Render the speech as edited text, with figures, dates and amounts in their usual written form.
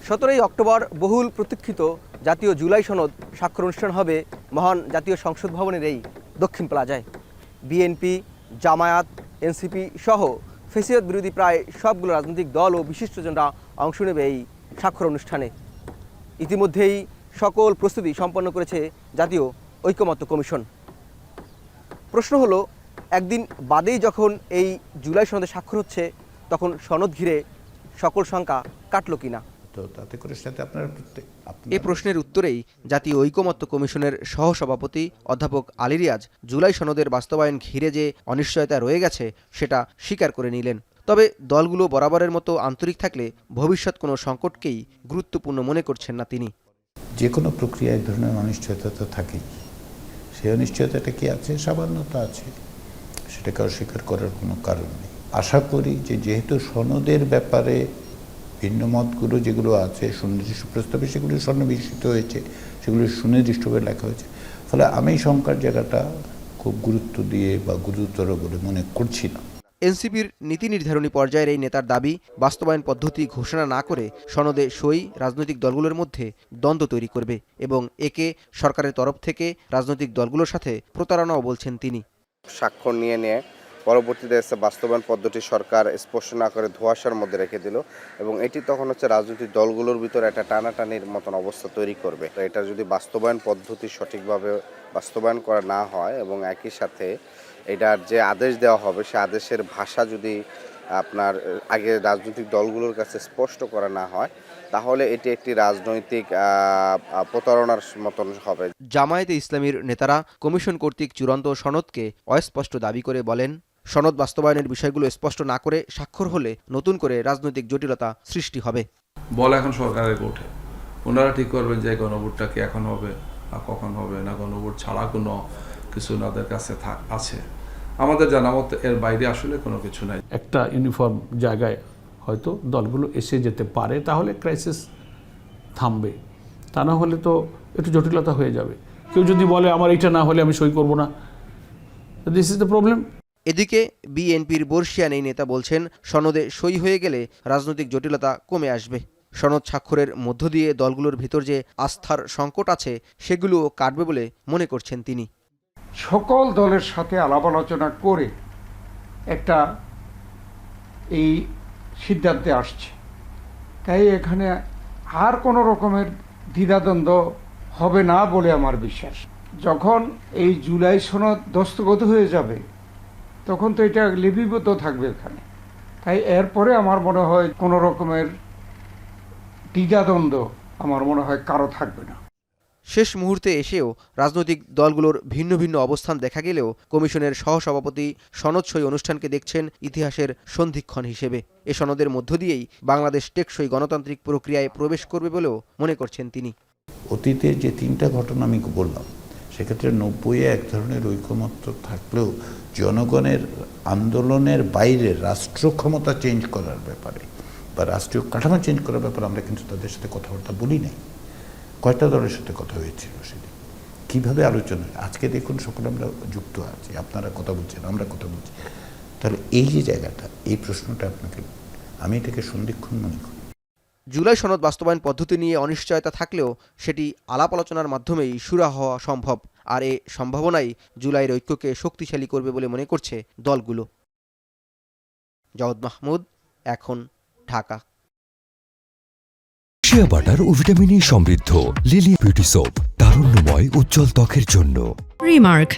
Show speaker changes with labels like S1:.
S1: 17 October বহুল প্রতীক্ষিত জাতীয় জুলাই সনদ স্বাক্ষর অনুষ্ঠান হবে মহান জাতীয় সংসদ ভবনের এই দক্ষিণ প্লাজায়। বিএনপি, জামায়াত, এনসিপি সহ ফ্যাসিবাদ বিরোধী প্রায় সবগুলো রাজনৈতিক দল ও বিশিষ্টজনরা অংশ নেবে এই স্বাক্ষর অনুষ্ঠানে। ইতিমধ্যেই সকল প্রস্তুতি সম্পন্ন করেছে জাতীয় ঐকমত্য কমিশন। প্রশ্ন হলো, একদিন বাদেই যখন এই জুলাই সনদে স্বাক্ষর হচ্ছে, তখন সনদ ঘিরে সকল শঙ্কা কাটল কিনা? এই প্রশ্নের উত্তরেই জাতীয় ঐকমত্য কমিশনের সহসভাপতি অধ্যাপক আলী রিয়াজ জুলাই সনদের বাস্তবায়ন ঘিরে যে অনিশ্চয়তা রয়ে গেছে সেটা স্বীকার করে নিলেন। তবে দলগুলো বরাবরের মতো আন্তরিক থাকলে ভবিষ্যৎ কোনো সংকটকেই গুরুত্বপূর্ণ মনে করছেন না তিনি।
S2: যে কোনো প্রক্রিয়ায় ধরনের অনিশ্চয়তা তো থাকেই, সেই অনিশ্চয়তাটা কি আছে? সামান্যতা আছে, সেটাকে অস্বীকার করার কোনো কারণ নেই। আশা করি যে যেহেতু সনদের ব্যাপারে ভিন্ন মতগুলো যেগুলো আছে সুনির্দিষ্ট প্রস্তাবে সেগুলো সন্নিবেশিত হয়েছে, সেগুলো সুনির্দিষ্টভাবে লেখা হয়েছে, ফলে আমি শঙ্কার জায়গাটা খুব গুরুত্ব দিয়ে বা গুরুতর বলে মনে করছি না।
S1: এনসিপির নীতি নির্ধারণী পর্যায়ের এই নেতার দাবি, বাস্তবায়ন পদ্ধতি ঘোষণা না করে সনদে সই রাজনৈতিক দলগুলোর মধ্যে দ্বন্দ্ব তৈরি করবে এবং একে সরকারের তরফ থেকে রাজনৈতিক দলগুলোর সাথে প্রতারণাও বলছেন তিনি।
S3: স্বাক্ষর নিয়ে পরবর্তীতে বাস্তবায়ন পদ্ধতি সরকার স্পষ্ট না করে ধোঁয়াশার মধ্যে রেখে দিল এবং এটি তখন রাজনৈতিক দলগুলোর ভিতরে একটা টানাটানির মতন অবস্থা তৈরি করবে। তো এটা যদি বাস্তবায়ন পদ্ধতি সঠিকভাবে বাস্তবায়ন করা না হয় এবং একই সাথে এটার যে আদেশ দেওয়া হবে সে আদেশের ভাষা যদি আপনার আগে রাজনৈতিক দলগুলোর কাছে স্পষ্ট করা না হয়, তাহলে এটি একটি রাজনৈতিক প্রতারণার মতন হবে।
S1: জামায়াতে ইসলামীর নেতারা কমিশন কর্তৃক চূড়ান্ত সনদকে অস্পষ্ট দাবি করে বলেন, সনদ বাস্তবায়নের বিষয়গুলো স্পষ্ট না করে স্বাক্ষর হলে নতুন করে রাজনৈতিক জটিলতা সৃষ্টি হবে।
S4: বল এখন সরকারের কোর্টে, ওনারা ঠিক করবেন যে গণভোটটা কি এখন হবে আর কখন হবে, না গণভোট ছাড়া কোনো কিছু ওনাদের কাছে আছে। আমাদের জানা মতো এর বাইরে আসলে কোনো কিছু নাই।
S5: একটা ইউনিফর্ম জায়গায় হয়তো দলগুলো এসে যেতে পারে, তাহলে ক্রাইসিস থামবে। তা না হলে তো একটু জটিলতা হয়ে যাবে। কেউ যদি বলে আমার এইটা না হলে আমি সই করব না, দিস ইজ দ্য প্রবলেম।
S1: এদিকে বিএনপির বর্ষিয়ান এই নেতা বলছেন, সনদে সই হয়ে গেলে রাজনৈতিক জটিলতা কমে আসবে। সনদ স্বাক্ষরের মধ্য দিয়ে দলগুলোর ভিতর যে আস্থার সংকট আছে সেগুলোও কাটবে বলে মনে করছেন তিনি।
S6: সকল দলের সাথে আলাপ আলোচনা করে একটা এই সিদ্ধান্তে আসছে, তাই এখানে আর কোনো রকমের দ্বিধাদ্বন্দ্ব হবে না বলে আমার বিশ্বাস। যখন এই জুলাই সনদ দস্তখত হয়ে যাবে তখন তো এটা লিপিবদ্ধ থাকবে এখানে, তাই এরপরে আমার মনে হয় কোনো রকমের দ্বিধাদ্বন্দ্ব আমার মনে হয় কারো থাকবে না।
S1: শেষ মুহূর্তে এসেও রাজনৈতিক দলগুলোর ভিন্ন ভিন্ন অবস্থান দেখা গেলেও কমিশনের সহসভাপতি সনদ সই অনুষ্ঠানকে দেখছেন ইতিহাসের সন্ধিক্ষণ হিসেবে। এ সনদের মধ্য দিয়েই বাংলাদেশ টেকসই গণতান্ত্রিক প্রক্রিয়ায় প্রবেশ করবে বলেও মনে করছেন তিনি।
S2: অতীতে যে তিনটা ঘটনা আমি বললাম, সেক্ষেত্রে 90-এ এক ধরনের ঐকমত্য থাকলেও জনগণের আন্দোলনের বাইরে রাষ্ট্র ক্ষমতা চেঞ্জ করার ব্যাপারে বা রাষ্ট্রীয় কাঠামো চেঞ্জ করার ব্যাপারে আমরা কিন্তু তাদের সাথে কথাবার্তা বলি নাই। কয়টা দলের সাথে কথা হয়েছিল সেদিন, কীভাবে আলোচনা? আজকে দেখুন সকলে আমরা যুক্ত আছি, আপনারা কথা বলছেন, আমরা কথা বলছি। তাহলে এই যে জায়গাটা, এই প্রশ্নটা আপনাকে, আমি এটাকে সন্ধিক্ষণ মনে করি।
S1: জুলাই সনদ বাস্তবায়ন পদ্ধতি নিয়ে অনিশ্চয়তা থাকলেও সেটি আলাপ আলোচনার মাধ্যমেই সুরাহা হওয়া সম্ভব, আর এ সম্ভাবনাই জুলাইয়ের ঐক্যকে শক্তিশালী করবে বলে মনে করছে দলগুলো। জাওদ মাহমুদ, এখন, ঢাকা।
S7: শিয়া বাটার ও ভিটামিন ই সমৃদ্ধ লিলি বিউটি সোপ, তারুণ্যময় উজ্জ্বল ত্বকের জন্য।
S8: রিমার্ক,